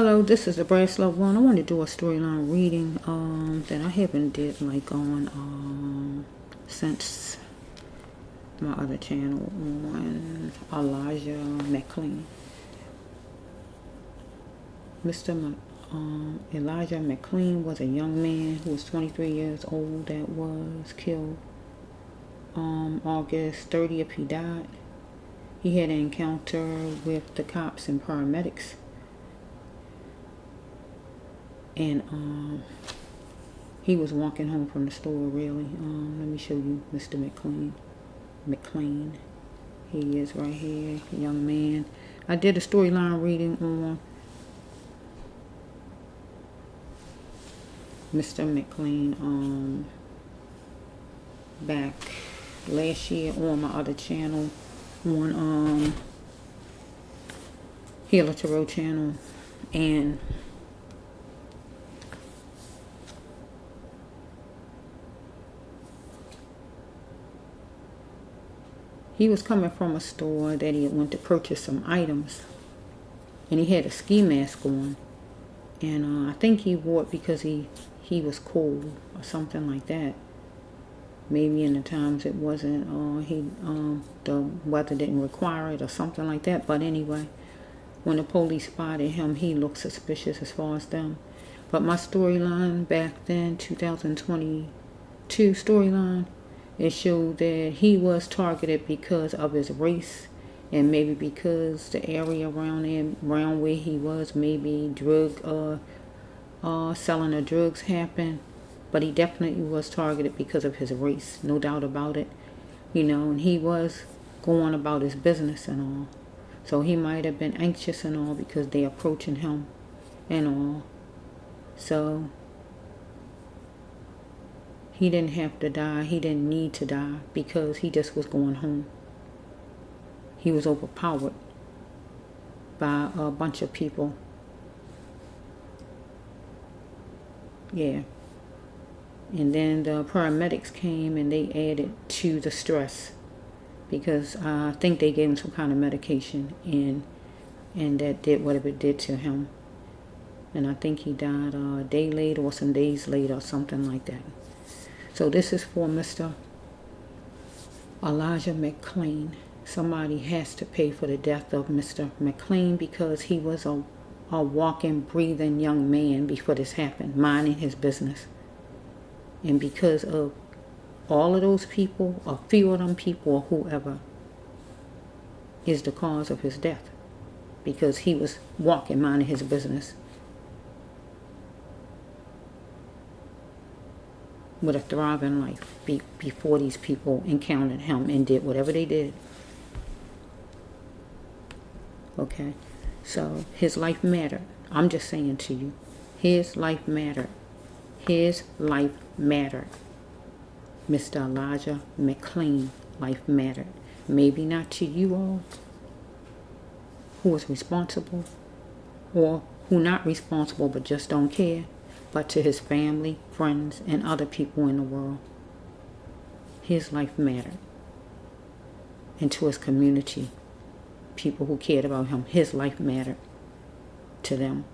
Hello, this is the Brass Love One. I want to do a storyline reading that I haven't did like on since my other channel on Elijah McClain. Elijah McClain was a young man who was 23 years old that was killed August 30th. He died. He had an encounter with the cops and paramedics. And he was walking home from the store, really. Let me show you Mr. McClain. He is right here, young man. I did a storyline reading on Mr. McClain back last year on my other channel, on Healer Tarot channel, and he was coming from a store that he had went to purchase some items, and he had a ski mask on, and I think he wore it because he was cold or something like that. Maybe in the times it wasn't, the weather didn't require it or something like that. But anyway, when the police spotted him, he looked suspicious as far as them. But my storyline back then, 2022 storyline, it showed that he was targeted because of his race, and maybe because the area around where he was, maybe selling of drugs happened. But he definitely was targeted because of his race, no doubt about it. And he was going about his business and all. So he might have been anxious and all because they approaching him and all. So he didn't have to die. He didn't need to die because he just was going home. He was overpowered by a bunch of people. Yeah. And then the paramedics came and they added to the stress because I think they gave him some kind of medication and that did whatever it did to him. And I think he died a day later or some days later or something like that. So this is for Mr. Elijah McClain. Somebody has to pay for the death of Mr. McClain because he was a walking, breathing young man before this happened, minding his business. And because of all of those people, a few of them people, or whoever, is the cause of his death. Because he was walking, minding his business, with a thriving life before these people encountered him and did whatever they did. Okay, so his life mattered. I'm just saying to you, his life mattered. His life mattered. Mr. Elijah McClain, life mattered. Maybe not to you all who is responsible or who not responsible but just don't care, but to his family, friends, and other people in the world. His life mattered. And to his community, people who cared about him, his life mattered to them.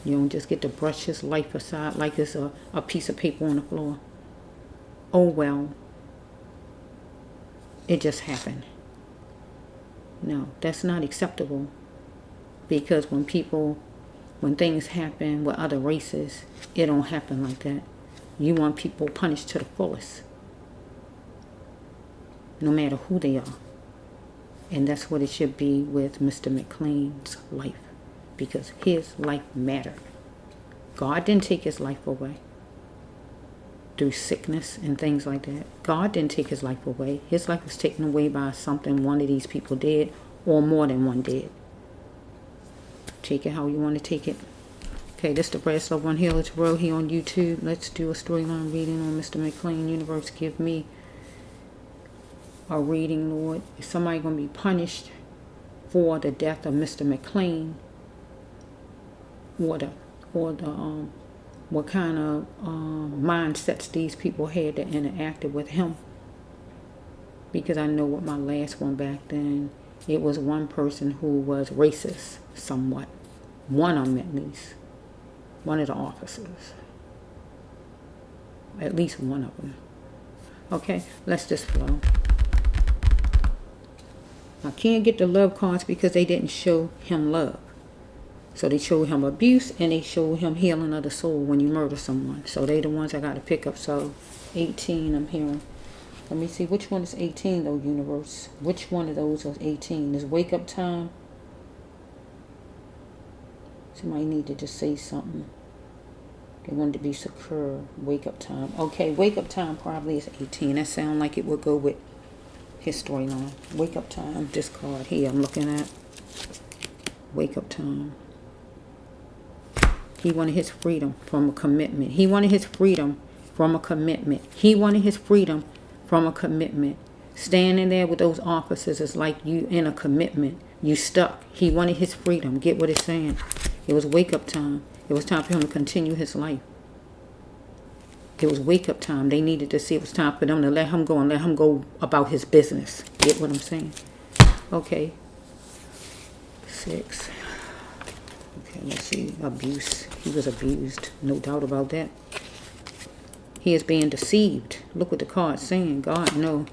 You don't just get to brush his life aside like it's a piece of paper on the floor. Oh well, it just happened. No, that's not acceptable. Because when things happen with other races, it don't happen like that. You want people punished to the fullest, no matter who they are. And that's what it should be with Mr. McClain's life. Because his life mattered. God didn't take his life away through sickness and things like that. God didn't take his life away. His life was taken away by something one of these people did, or more than one did. Take it how you want to take it. Okay, this is the Brass Love One Healer Tarot here on YouTube. Let's do a storyline reading on Mr. McClain. Universe, give me a reading, Lord. Is somebody going to be punished for the death of Mr. McClain? What kind of mindsets these people had that interacted with him? Because I know what my last one back then, it was one person who was racist somewhat. One of them at least. One of the officers. At least one of them. Okay, let's just flow. I can't get the love cards because they didn't show him love. So they showed him abuse and they showed him healing of the soul when you murder someone. So they the ones I got to pick up. So 18 I'm hearing. Let me see which one is 18 though, universe. Which one of those is 18? Is wake up time? Somebody need to just say something. They wanted to be secure. Wake up time. Okay, wake up time probably is 18. That sounds like it would go with his storyline. Wake up time. This card here I'm looking at. Wake up time. He wanted his freedom from a commitment. He wanted his freedom from a commitment. He wanted his freedom from a commitment. Standing there with those officers is like you in a commitment. You stuck. He wanted his freedom. Get what it's saying. It was wake up time. It was time for him to continue his life. It was wake up time. They needed to see it was time for them to let him go and let him go about his business. Get what I'm saying? Okay. 6. Okay, let's see. Abuse. He was abused. No doubt about that. He is being deceived. Look what the card's saying. God know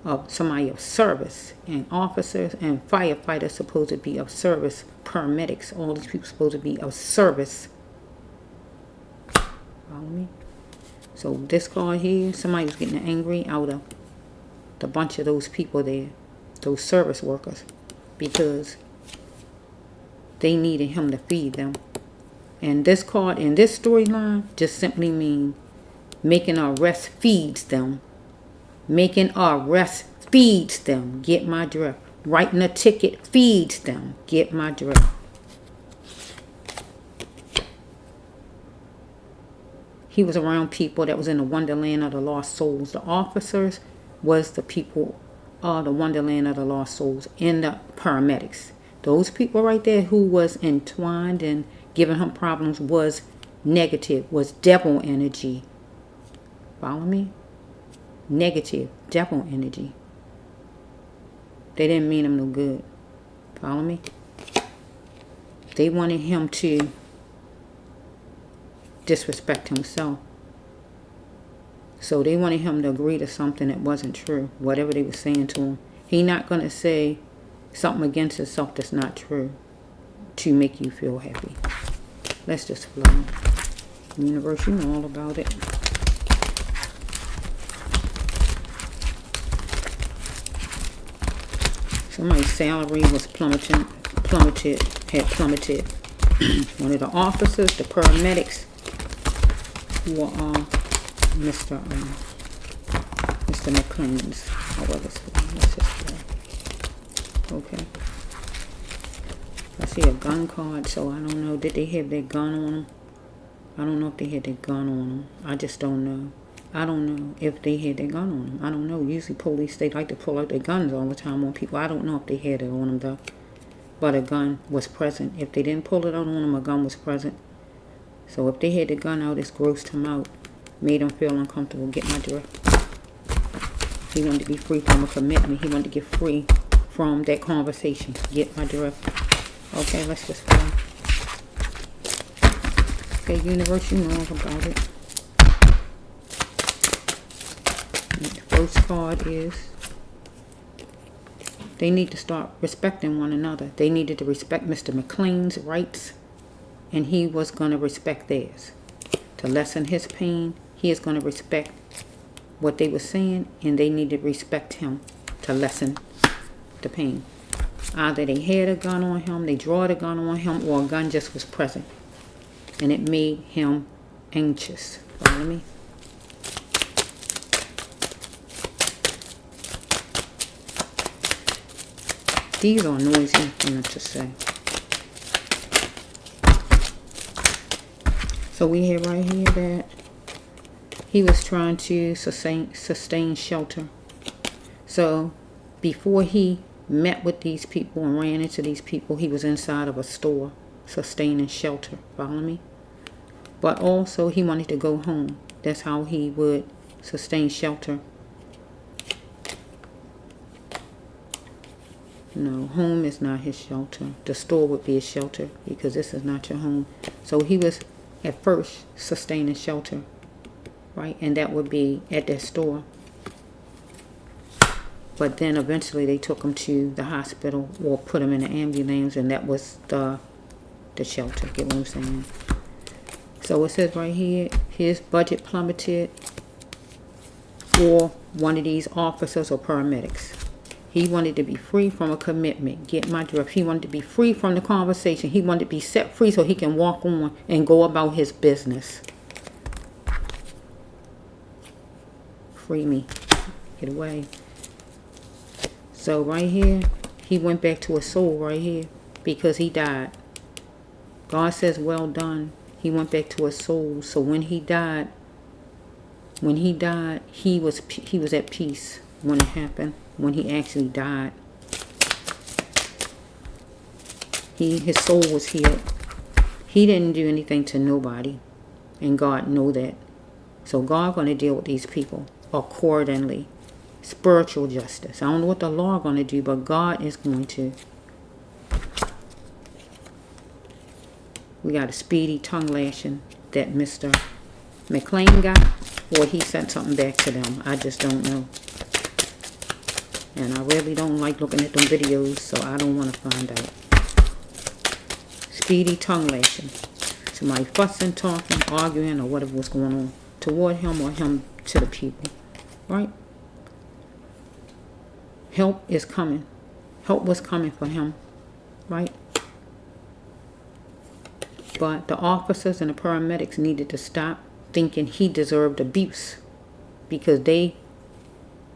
of somebody of service. And officers and firefighters supposed to be of service. Paramedics. All these people supposed to be of service. Follow me? So this card here, somebody was getting angry out of the bunch of those people there. Those service workers. Because they needed him to feed them. And this card in this storyline just simply means making a arrest feeds them. Making a arrest feeds them. Get my drift. Writing a ticket feeds them. Get my drift. He was around people that was in the wonderland of the lost souls. The officers was the people of the wonderland of the lost souls. And the paramedics. Those people right there who was entwined and giving him problems was negative. Was devil energy. Follow me? Negative. Devil energy. They didn't mean him no good. Follow me? They wanted him to disrespect himself. So they wanted him to agree to something that wasn't true. Whatever they were saying to him. He not going to say something against himself that's not true to make you feel happy. Let's just flow. Universe, you know all about it. Somebody's salary was plummeted. One of the officers, the paramedics, who are Mr. McClain's. Let's just flow. Okay. I see a gun card, so I don't know. Did they have their gun on them? I don't know if they had their gun on them. I just don't know. I don't know if they had their gun on them. I don't know. Usually police, they like to pull out their guns all the time on people. I don't know if they had it on them, though. But a gun was present. If they didn't pull it out on them, a gun was present. So if they had the gun out, it's grossed him out. Made him feel uncomfortable. Get my drift. He wanted to be free from a commitment. He wanted to get free from that conversation. Get my drift. Okay, let's just go. Okay, universe, you know all about it. The first card is they need to start respecting one another. They needed to respect Mr. McClain's rights, and he was going to respect theirs. To lessen his pain, he is going to respect what they were saying, and they need to respect him to lessen the pain. Either they had a gun on him, they drew a gun on him, or a gun just was present. And it made him anxious. Follow me? These are noisy, I'm not to say. So we have right here that he was trying to sustain shelter. So before he met with these people and ran into these people, he was inside of a store sustaining shelter. Follow me? But also he wanted to go home. That's how he would sustain shelter. No, home is not his shelter. The store would be his shelter because this is not your home. So he was at first sustaining shelter, right? And that would be at that store. But then eventually they took him to the hospital or put him in an ambulance, and that was the shelter. Get what I'm saying? So it says right here, his budget plummeted for one of these officers or paramedics. He wanted to be free from a commitment. Get my drift. He wanted to be free from the conversation. He wanted to be set free so he can walk on and go about his business. Free me. Get away. So right here, he went back to his soul right here because he died. God says, well done. He went back to his soul. So when he died, he was at peace when it happened. When he actually died, his soul was healed. He didn't do anything to nobody, and God knew that. So God going to deal with these people accordingly. Spiritual justice. I don't know what the law going to do, but God is going to. We got a speedy tongue lashing that Mr. McClain got, or he sent something back to them. I just don't know. And I really don't like looking at them videos, so I don't want to find out. Speedy tongue lashing. Somebody fussing, talking, arguing, or whatever was going on toward him or him to the people. Right? Help is coming. Help was coming for him. Right? But the officers and the paramedics needed to stop thinking he deserved abuse. Because they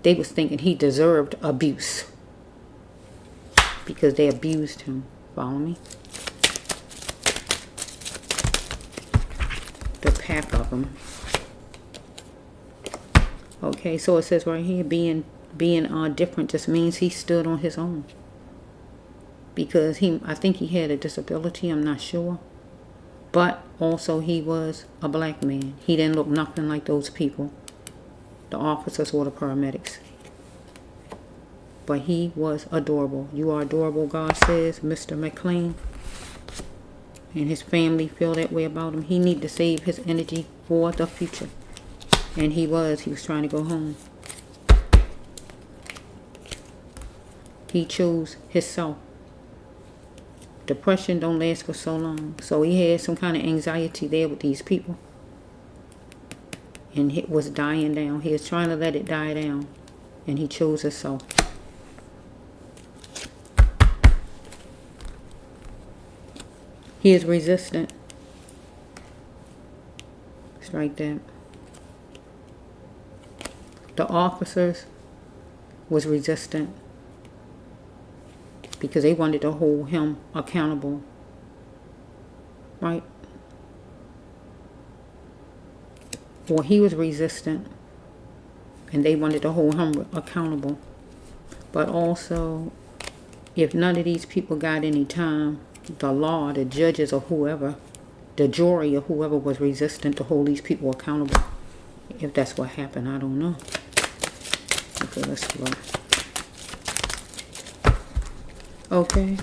was thinking he deserved abuse. Because they abused him. Follow me? The pack of them. Okay, so it says right here, being different just means he stood on his own. Because I think he had a disability, I'm not sure. But also he was a black man. He didn't look nothing like those people. The officers or the paramedics. But he was adorable. You are adorable, God says, Mr. McClain. And his family feel that way about him. He need to save his energy for the future. And he was trying to go home. He chose himself. Depression don't last for so long. So he had some kind of anxiety there with these people. And it was dying down. He was trying to let it die down. And he chose himself. He is resistant. It's like that. The officers was resistant. Because they wanted to hold him accountable. Right? Well, he was resistant, and they wanted to hold him accountable. But also, if none of these people got any time, the law, the judges or whoever, the jury or whoever was resistant to hold these people accountable. If that's what happened, I don't know. Okay, let's look. Okay.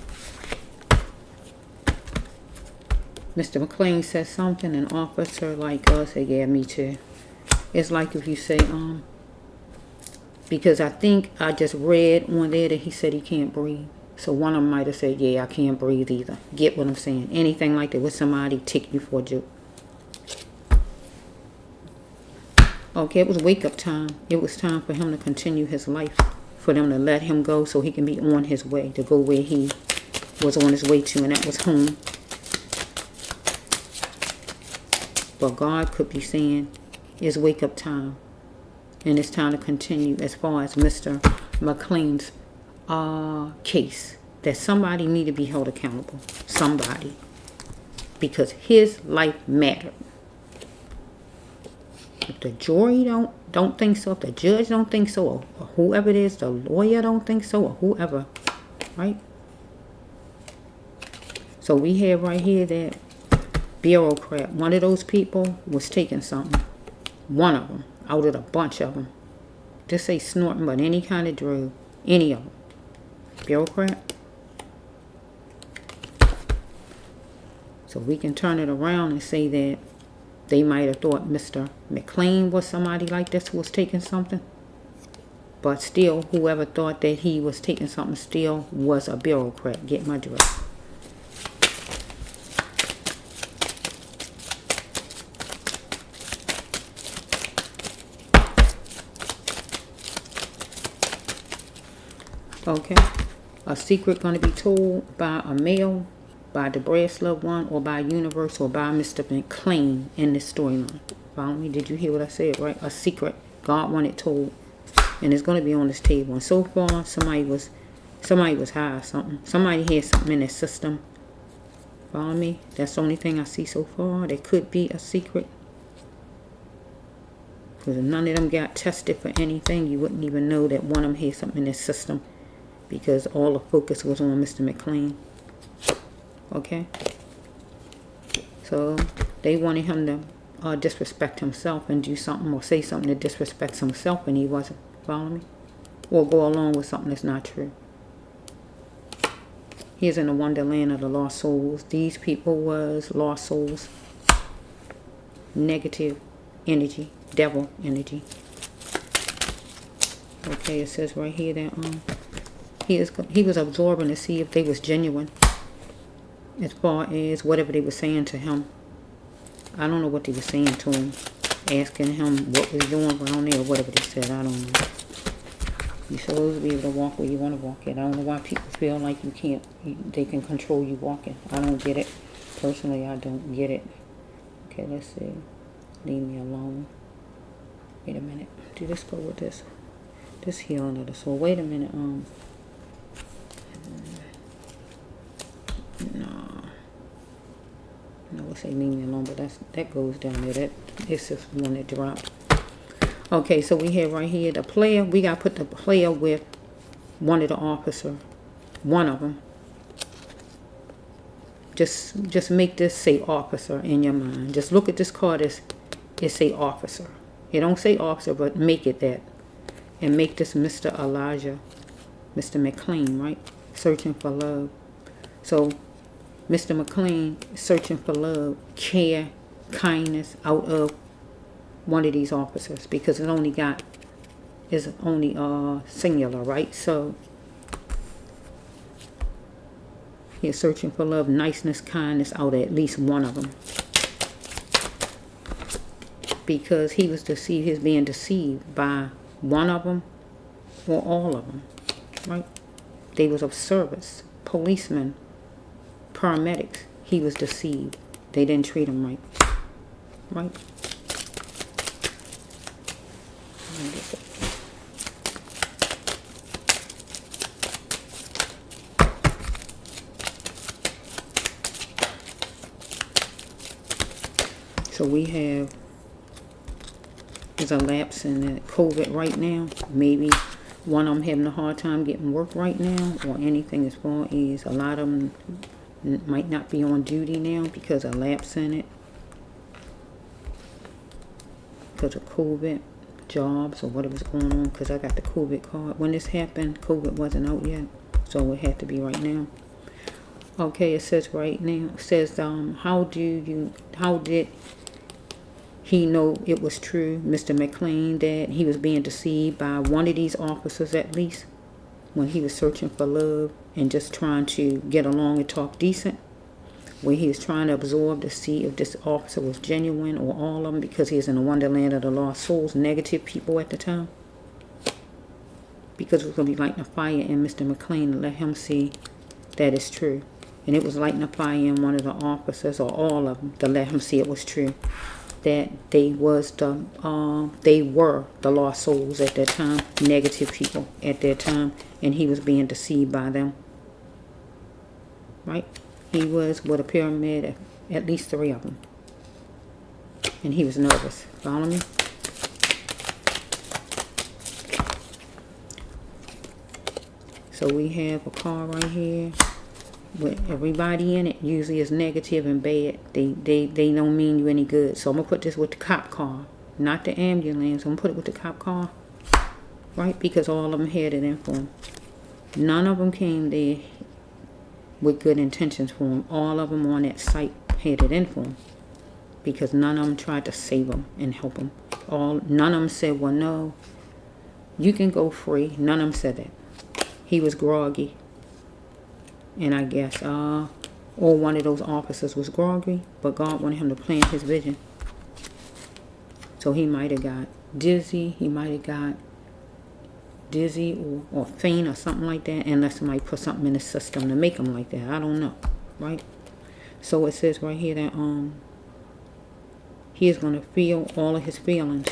Mr. McClain said something, an officer like us said, yeah, me too. It's like if you say, because I think I just read on there that he said he can't breathe. So one of them might have said, yeah, I can't breathe either. Get what I'm saying? Anything like that with somebody take you for a joke. Okay, it was wake up time. It was time for him to continue his life. For them to let him go so he can be on his way. To go where he was on his way to, and that was home. But God could be saying, it's wake up time. And it's time to continue as far as Mr. McClain's case. That somebody need to be held accountable. Somebody. Because his life mattered. If the jury don't think so, if the judge don't think so, or whoever it is, the lawyer don't think so, or whoever, right? So we have right here that bureaucrat, one of those people was taking something. One of them, out of a bunch of them. Just say snorting, but any kind of drug, any of them. Bureaucrat. So we can turn it around and say that they might have thought Mr. McClain was somebody like this who was taking something. But still, whoever thought that he was taking something still was a bureaucrat. Get my drift. Okay. A secret going to be told by a male, by the brass loved one, or by universe, or by Mr. McClain in this storyline. Follow me? Did you hear what I said, right? A secret God wanted told. And it's going to be on this table. And so far, somebody was high or something. Somebody had something in their system. Follow me? That's the only thing I see so far. There could be a secret. Because if none of them got tested for anything, you wouldn't even know that one of them had something in their system. Because all the focus was on Mr. McClain. Okay? So, they wanted him to disrespect himself and do something or say something that disrespects himself, and he wasn't. Follow me? Or go along with something that's not true. He's in the wonderland of the lost souls. These people was lost souls. Negative energy. Devil energy. Okay, it says right here that he was absorbing to see if they was genuine as far as whatever they were saying to him. I don't know what they were saying to him, asking him what was going around there or whatever they said. I don't know. You're supposed to be able to walk where you want to walk at. I don't know why people feel like you can't, they can control you walking. I don't get it. Personally, I don't get it. Okay, let's see. Leave me alone. Wait a minute. Do this go with this? This healing of the soul. Wait a minute. No, we'll say leave me alone, but that goes down there. It's just one that dropped. Okay, so we have right here the player. We got to put the player with one of the officer. One of them. Just make this say officer in your mind. Just look at this card as it say officer. It don't say officer, but make it that. And make this Mr. Elijah, Mr. McClain, right? Searching for love. So, Mr. McClain searching for love, care, kindness out of one of these officers. Because it's only singular, right? So, he's searching for love, niceness, kindness out of at least one of them. Because he was deceived, he was being deceived by one of them or all of them, right? They was of service, policemen, paramedics. He was deceived. They didn't treat him right, right? So we have, there's a lapse in the COVID right now. Maybe one of them having a hard time getting work right now, or anything as far as a lot of them might not be on duty now because of lapse in it. Because of COVID, jobs, or whatever's going on. Because I got the COVID card. When this happened, COVID wasn't out yet. So it had to be right now. Okay, it says right now. It says, how did he know it was true, Mr. McClain, that he was being deceived by one of these officers at least, when he was searching for love and just trying to get along and talk decent, when he was trying to absorb to see if this officer was genuine or all of them, because he was in the wonderland of the lost souls, negative people at the time. Because it was going to be lighting a fire in Mr. McClain to let him see that it's true. And it was lighting a fire in one of the officers or all of them to let him see it was true. That they were the lost souls at that time, negative people at that time, and he was being deceived by them. Right? He was with a pyramid, at least 3 of them, and he was nervous. Follow me? So we have a car right here with everybody in it. Usually is negative and bad. They don't mean you any good. So I'm going to put this with the cop car, not the ambulance. I'm going to put it with the cop car, right? Because all of them had it in for them. None of them came there with good intentions for them. All of them on that site had it in for him, because none of them tried to save him and help him. None of them said, well, no, you can go free. None of them said that. He was groggy. And I guess, or one of those officers was groggy, but God wanted him to plan his vision. So he might have got dizzy. He might have got dizzy or faint or something like that, unless somebody put something in the system to make him like that. I don't know, right? So it says right here that he is going to feel all of his feelings,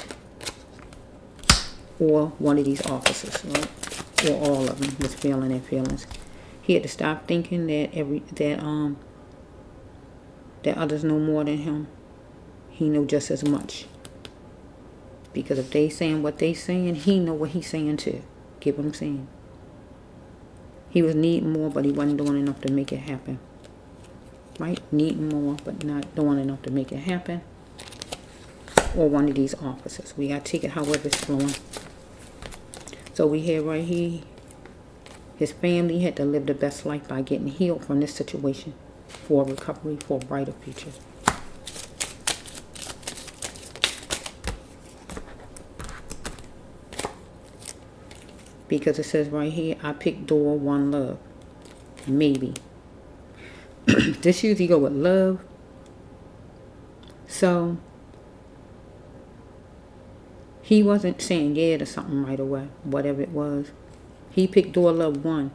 or one of these officers, right? Or all of them was feeling their feelings. He had to stop thinking that that others know more than him. He know just as much. Because if they saying what they saying, he know what he's saying too. Get what I'm saying? He was needing more, but he wasn't doing enough to make it happen. Right? Needing more, but not doing enough to make it happen. Or one of these officers. We got to take it however it's flowing. So we have right here, his family had to live the best life by getting healed from this situation for recovery, for a brighter future. Because it says right here, I picked door one love. Maybe. This usually go with love. So he wasn't saying yeah to something right away, whatever it was. He picked door love one.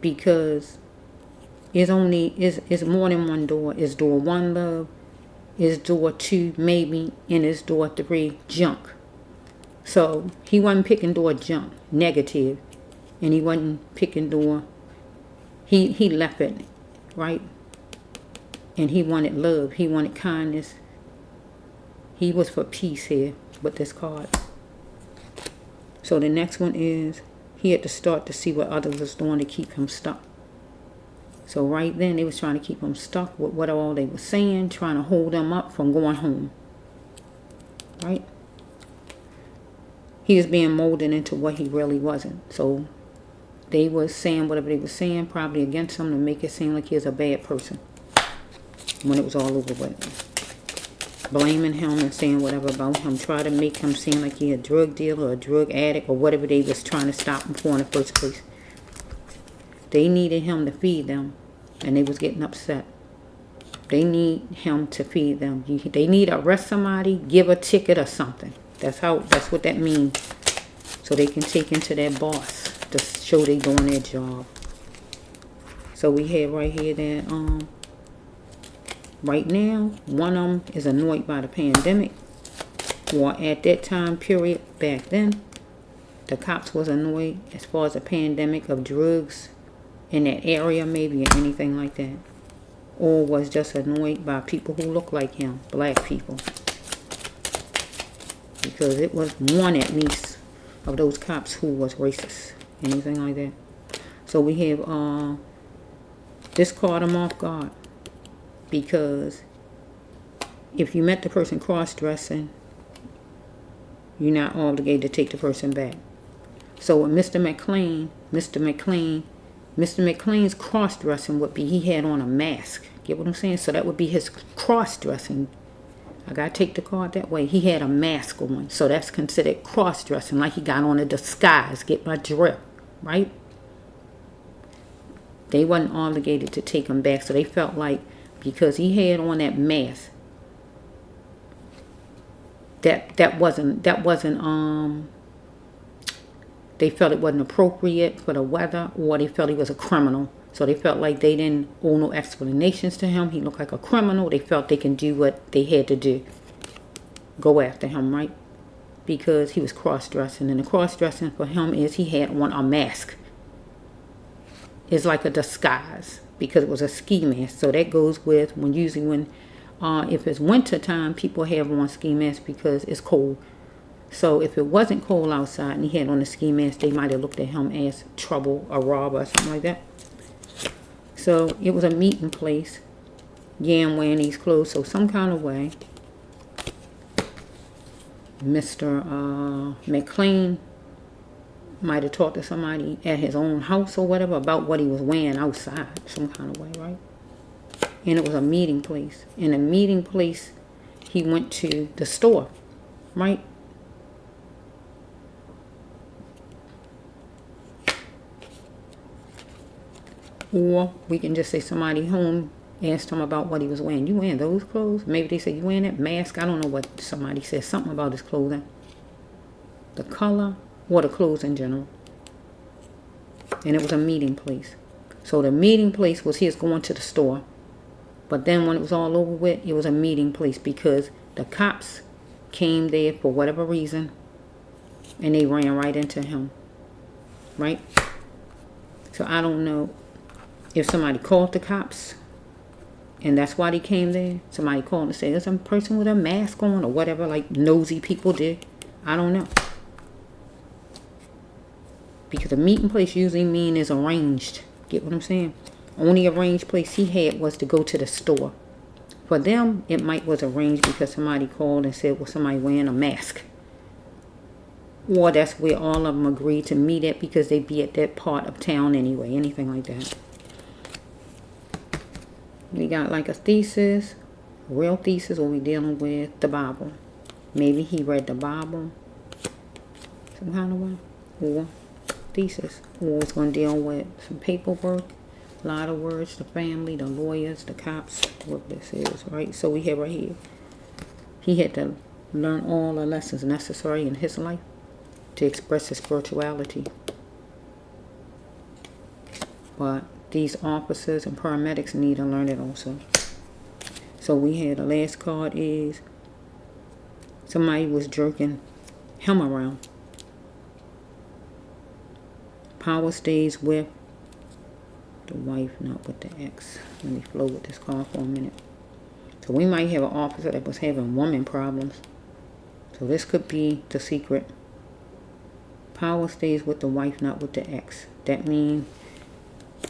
Because it's more than one door. It's door one love, it's door two maybe, and it's door three junk. So he wasn't picking door junk, negative, and he wasn't picking door. He left it, right? And he wanted love. He wanted kindness. He was for peace here with this card. So the next one is he had to start to see what others was doing to keep him stuck. So right then they was trying to keep him stuck with what all they were saying, trying to hold him up from going home. Right? He was being molded into what he really wasn't. So they was saying whatever they were saying, probably against him, to make it seem like he was a bad person. When it was all over with. Blaming him and saying whatever about him. Try to make him seem like he a drug dealer or a drug addict or whatever they was trying to stop him for in the first place. They needed him to feed them, and they was getting upset. They need him to feed them. They need to arrest somebody, give a ticket or something. That's what that means. So they can take into their boss to show they doing their job. So we have right here that right now, one of them is annoyed by the pandemic. Or at that time period back then, the cops was annoyed as far as the pandemic of drugs in that area maybe, or anything like that. Or was just annoyed by people who look like him, black people. Because it was one at least of those cops who was racist, anything like that. So we have this caught him off guard, because if you met the person cross-dressing, you're not obligated to take the person back. So with Mr. McClain's cross-dressing would be, he had on a mask. Get what I'm saying? So that would be his cross-dressing. I gotta take the card that way. He had a mask on, so that's considered cross-dressing, like he got on a disguise. Get my drift, right? They wasn't obligated to take him back, so they felt like because he had on that mask, that wasn't they felt it wasn't appropriate for the weather, or they felt he was a criminal. So they felt like they didn't owe no explanations to him. He looked like a criminal. They felt they can do what they had to do. Go after him, right? Because he was cross-dressing. And the cross-dressing for him is he had on a mask. It's like a disguise, because it was a ski mask. So that goes with if it's winter time, people have on ski masks because it's cold. So if it wasn't cold outside and he had on a ski mask, they might have looked at him as trouble, a robber, or something like that. So it was a meeting place. Yeah, I'm wearing these clothes. So some kind of way, Mr. McClain might have talked to somebody at his own house or whatever about what he was wearing outside. Some kind of way, right? And it was a meeting place. In a meeting place, he went to the store, right? Or we can just say somebody home asked him about what he was wearing. You wearing those clothes? Maybe they said, you wearing that mask? I don't know what somebody said. Something about his clothing. The color or the clothes in general. And it was a meeting place. So the meeting place was his going to the store. But then when it was all over with, it was a meeting place because the cops came there for whatever reason. And they ran right into him. Right? So I don't know if somebody called the cops and that's why they came there. Somebody called and said, there's some person with a mask on or whatever, like nosy people did. I don't know. Because a meeting place usually mean is arranged. Get what I'm saying? Only arranged place he had was to go to the store. For them, it might was arranged because somebody called and said, well, somebody wearing a mask. Or that's where all of them agreed to meet at because they be at that part of town anyway. Anything like that. We got like a thesis, a real thesis, or we dealing with the Bible. Maybe he read the Bible some kind of way. Or thesis. Or it's going to deal with some paperwork, a lot of words, the family, the lawyers, the cops, what this is, right? So we have right here. He had to learn all the lessons necessary in his life to express his spirituality. But these officers and paramedics need to learn it also. So we had the last card is somebody was jerking him around. Power stays with the wife, not with the ex. Let me flow with this card for a minute. So we might have an officer that was having woman problems. So this could be the secret. Power stays with the wife, not with the ex. That means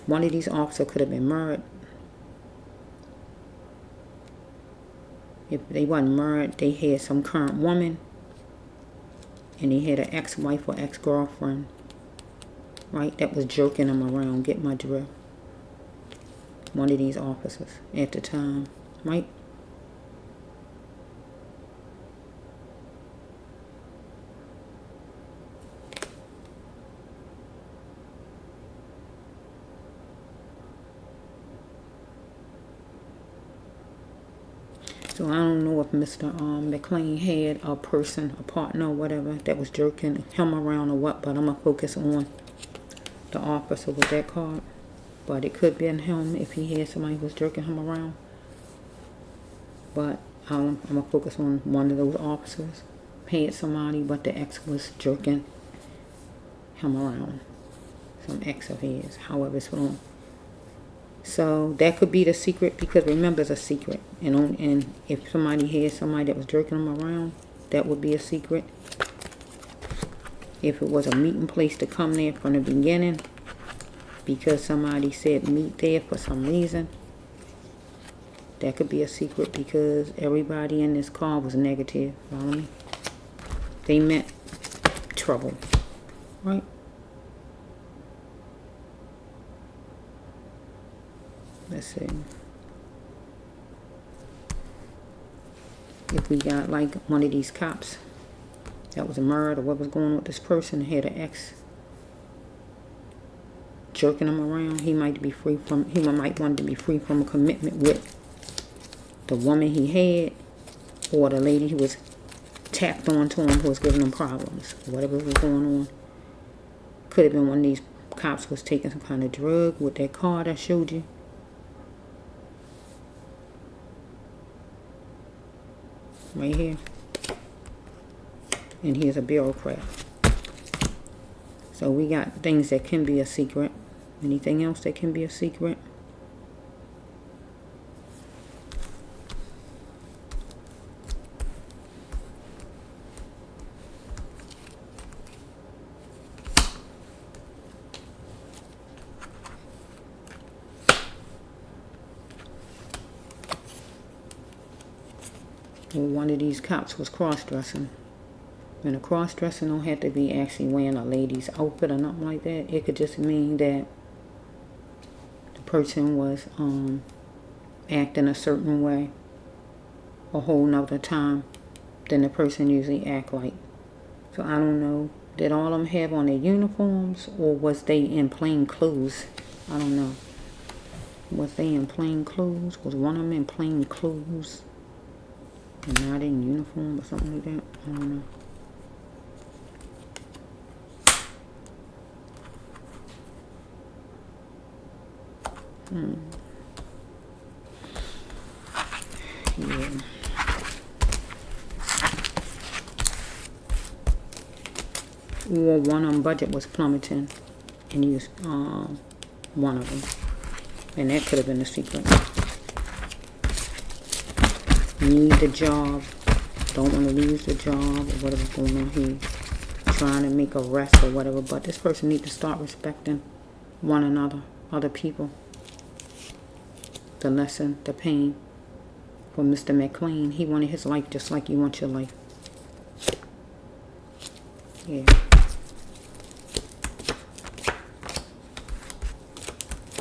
one of these officers could have been married. If they wasn't married, they had some current woman. And they had an ex-wife or ex-girlfriend. Right? That was jerking them around. Get my drift. One of these officers at the time. Right? So I don't know if Mr. McClain had a person, a partner, or whatever, that was jerking him around or what, but I'm going to focus on the officer with that card. But it could be in him if he had somebody who was jerking him around. But I'm going to focus on one of those officers. Had somebody, but the ex was jerking him around. Some ex of his, however it's wrong. So that could be the secret, because remember, it's a secret. And if somebody had somebody that was jerking them around, that would be a secret. If it was a meeting place to come there from the beginning, because somebody said meet there for some reason, that could be a secret, because everybody in this call was negative. Follow me? They meant trouble, right? Let's see. If we got like one of these cops that was a murder, what was going on with this person, had an ex jerking him around, he might want to be free from a commitment with the woman he had, or the lady who was tapped onto him who was giving him problems. Whatever was going on. Could have been one of these cops was taking some kind of drug with that card I showed you. Right here. And here's a bureaucrat. So we got things that can be a secret. Anything else that can be a secret? Well, one of these cops was cross-dressing. And a cross-dressing don't have to be actually wearing a lady's outfit or nothing like that. It could just mean that the person was act in a certain way a whole nother time than the person usually act like. So I don't know. Did all of them have on their uniforms, or was they in plain clothes? I don't know. Was they in plain clothes? Was one of them in plain clothes and not in uniform or something like that? I don't know. Yeah. Or one of them budget was plummeting, and he was one of them, and that could have been the secret. Need the job, don't want to lose the job, or whatever's going on here, trying to make a rest or whatever. But this person needs to start respecting one another, other people. The lesson, the pain for Mr. McClain. He wanted his life just like you want your life. Yeah.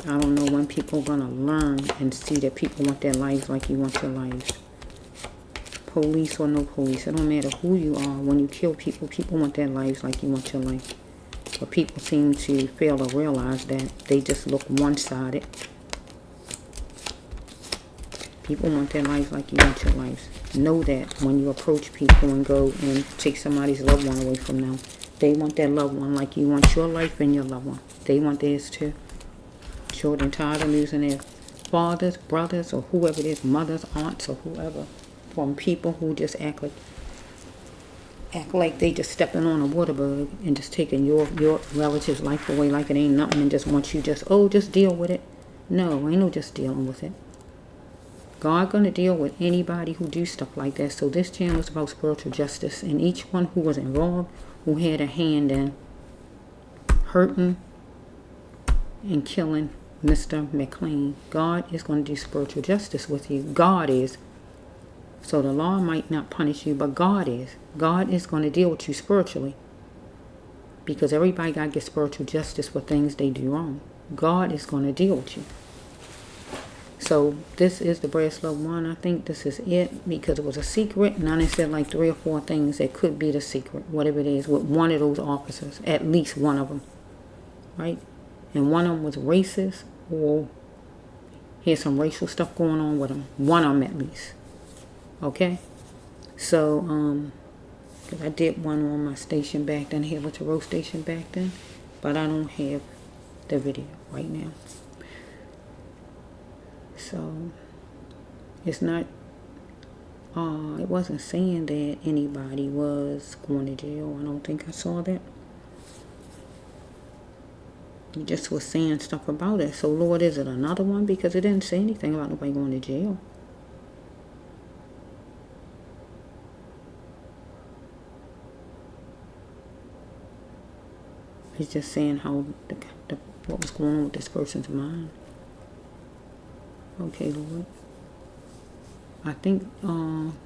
I don't know when people are going to learn and see that people want their lives like you want your lives. Police or no police, it don't matter who you are. When you kill people, people want their lives like you want your life. But people seem to fail to realize that. They just look one-sided. People want their lives like you want your lives. Know that when you approach people and go and take somebody's loved one away from them, they want their loved one like you want your life and your loved one. They want theirs too. Children tired of losing their fathers, brothers, or whoever it is, mothers, aunts, or whoever, from people who just act like they just stepping on a water bug and just taking your relative's life away like it ain't nothing, and just want you just deal with it. No, ain't no just dealing with it. God gonna deal with anybody who do stuff like that. So this channel is about spiritual justice, and each one who was involved, who had a hand in hurting and killing Mr. McClain, God is going to do spiritual justice with you. God is. So the law might not punish you, but God is. God is going to deal with you spiritually. Because everybody got to get spiritual justice for things they do wrong. God is going to deal with you. So this is the Brass Love 1. I think this is it, because it was a secret. And I said like 3 or 4 things that could be the secret, whatever it is, with one of those officers. At least one of them. Right? And one of them was racist, or he had some racial stuff going on with him. One of them at least. Okay? So, because I did one on my station back then, here with the road station back then. But I don't have the video right now. So, it's not, it wasn't saying that anybody was going to jail. I don't think I saw that. It just was saying stuff about it. So, Lord, is it another one? Because it didn't say anything about nobody going to jail. It's just saying how what was going on with this person's mind. Okay, Lord. I think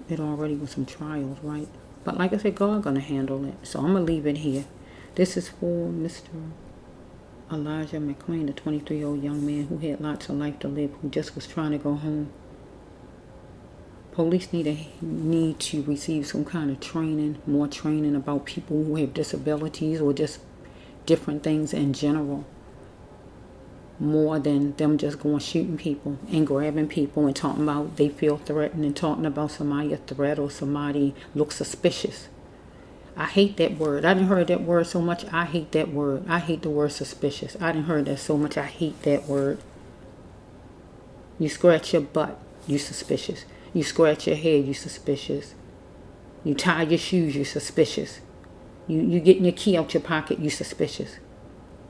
it already was some trials, right? But like I said, God gonna handle it. So I'm gonna leave it here. This is for Mr. Elijah McClain, the 23-year-old young man who had lots of life to live, who just was trying to go home. Police need to receive some kind of training, more training about people who have disabilities or just different things in general. More than them just going shooting people and grabbing people and talking about they feel threatened and talking about somebody a threat or somebody looks suspicious. I hate that word. I didn't heard that word so much. I hate that word. I hate the word suspicious. I didn't heard that so much. I hate that word. You scratch your butt, you suspicious. You scratch your head, you suspicious. You tie your shoes, you suspicious. You getting your key out your pocket, you suspicious.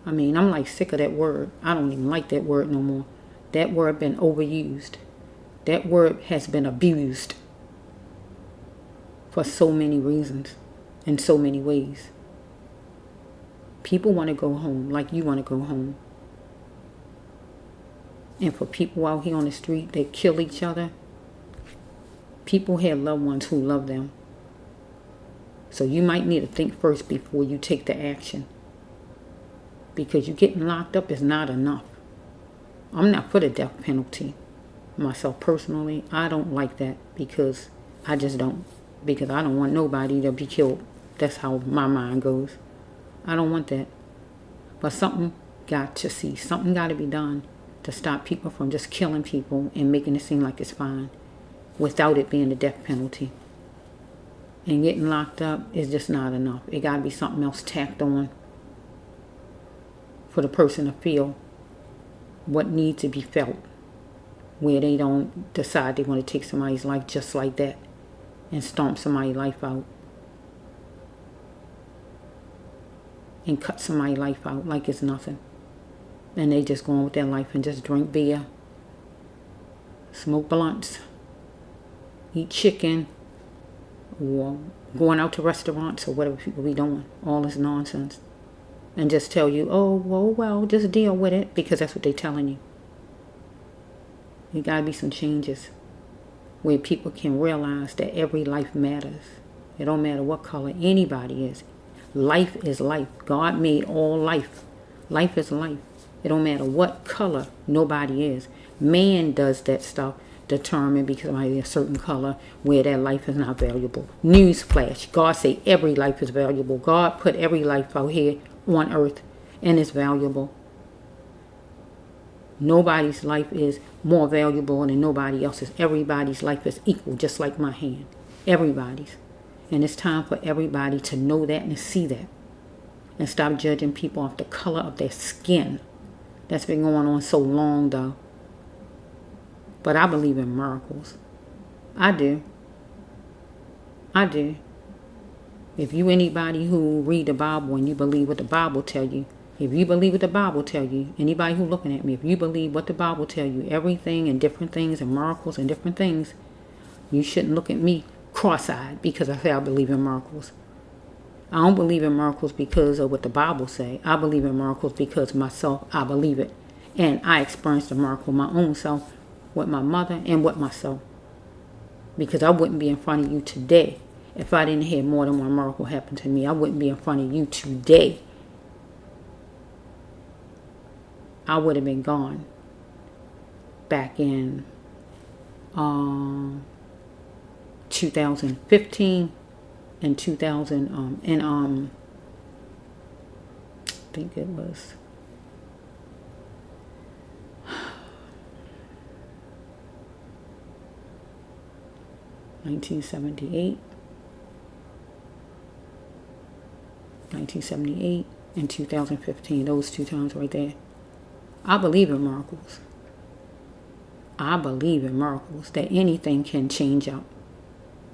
I mean, I'm like sick of that word. I don't even like that word no more. That word been overused. That word has been abused for so many reasons, in so many ways. People want to go home like you want to go home. And for people out here on the street that kill each other, people have loved ones who love them. So you might need to think first before you take the action. Because you getting locked up is not enough. I'm not for the death penalty. myself personally, I don't like that because I just don't. Because I don't want nobody to be killed. That's how my mind goes. I don't want that. But something got to see. Something got to be done to stop people from just killing people and making it seem like it's fine without it being the death penalty. And getting locked up is just not enough. It got to be something else tacked on for the person to feel what needs to be felt, where they don't decide they want to take somebody's life just like that and stomp somebody's life out and cut somebody's life out like it's nothing. And they just go on with their life and just drink beer, smoke blunts, eat chicken, or going out to restaurants or whatever people be doing. All this nonsense. And just tell you, oh, well, just deal with it, because that's what they're telling you. There got to be some changes where people can realize that every life matters. It don't matter what color anybody is. Life is life. God made all life. Life is life. It don't matter what color nobody is. Man does that stuff, determined because somebody is a certain color where that life is not valuable. Newsflash. God say every life is valuable. God put every life out here on earth and it's valuable. Nobody's life is more valuable than nobody else's. Everybody's life is equal, just like my hand. Everybody's. And it's time for everybody to know that and see that. And stop judging people off the color of their skin. That's been going on so long, though. But I believe in miracles. I do. If you anybody who read the Bible and you believe what the Bible tell you, if you believe what the Bible tell you, anybody who looking at me, if you believe what the Bible tell you, everything and different things and miracles and different things, you shouldn't look at me cross-eyed because I say I believe in miracles. I don't believe in miracles because of what the Bible say. I believe in miracles because myself, I believe it. And I experienced a miracle my own self with my mother and with myself. Because I wouldn't be in front of you today if I didn't have more than one miracle happen to me. I wouldn't be in front of you today. I would have been gone back in 2015 and 2000 I think it was 1978 and 2015, those 2 times right there. I believe in miracles. I believe in miracles, that anything can change up.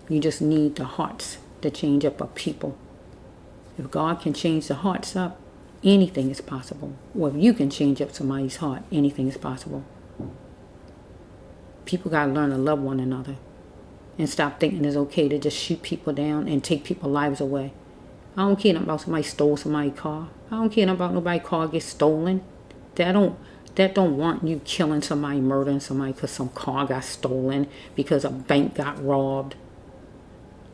You just need the hearts to change up of people. If God can change the hearts up, anything is possible. Or if you can change up somebody's heart, anything is possible. People got to learn to love one another and stop thinking it's okay to just shoot people down and take people's lives away. I don't care about somebody stole somebody's car. I don't care about nobody's car gets stolen. That don't warrant you killing somebody, murdering somebody because some car got stolen, because a bank got robbed.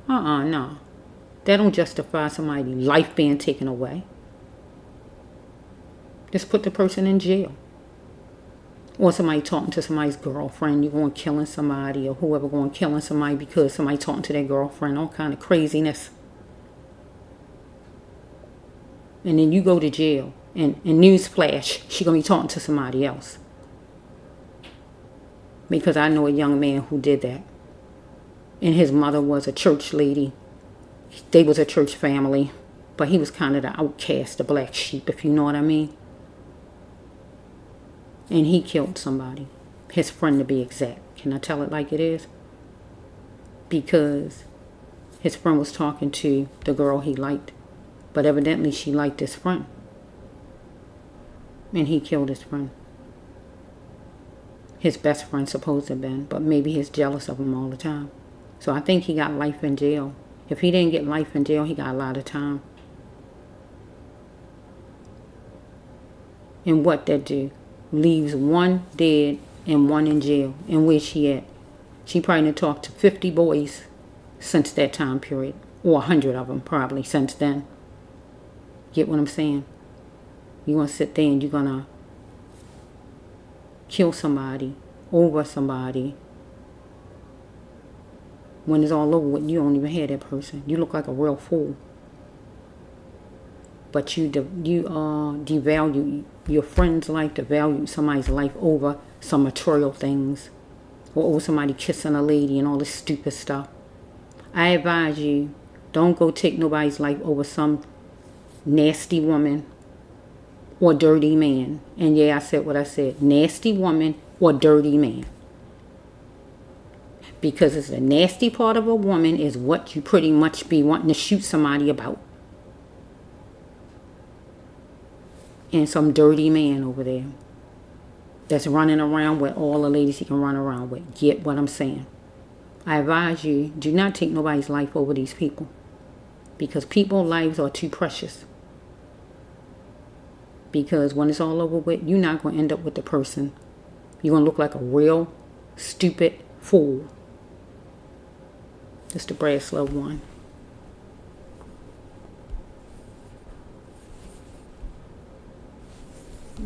No. That don't justify somebody's life being taken away. Just put the person in jail. Or somebody talking to somebody's girlfriend, you going killing somebody, or whoever going killing somebody because somebody talking to their girlfriend, all kind of craziness. And then you go to jail, and newsflash, she gonna be talking to somebody else. Because I know a young man who did that. And his mother was a church lady. They was a church family. But he was kind of the outcast, the black sheep, if you know what I mean. And he killed somebody. His friend, to be exact. Can I tell it like it is? Because his friend was talking to the girl he liked. But evidently she liked his friend. And he killed his friend. His best friend, supposed to have been. But maybe he's jealous of him all the time. So I think he got life in jail. If he didn't get life in jail, he got a lot of time. And what that do? Leaves one dead and one in jail. And where's she at? She probably done talked to 50 boys since that time period. Or 100 of them probably since then. Get what I'm saying? You're going to sit there and you're going to kill somebody over somebody. When it's all over with, you don't even have that person. You look like a real fool. But you devalue your friend's life, to value somebody's life over some material things, or over somebody kissing a lady and all this stupid stuff. I advise you, don't go take nobody's life over some nasty woman or dirty man. And yeah, I said what I said. Nasty woman or dirty man. Because it's a nasty part of a woman is what you pretty much be wanting to shoot somebody about. And some dirty man over there that's running around with all the ladies he can run around with. Get what I'm saying? I advise you, do not take nobody's life over these people. Because people's lives are too precious. Because when it's all over with, you're not going to end up with the person. You're going to look like a real stupid fool. That's the brass love one.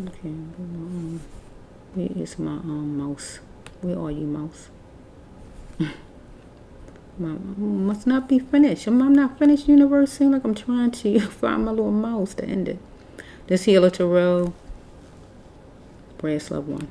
Okay, where is my mouse? Where are you, mouse? Must not be finished. I'm not finished, universe. Seems like I'm trying to find my little mouse to end it. This Healer Tarot, brass love one.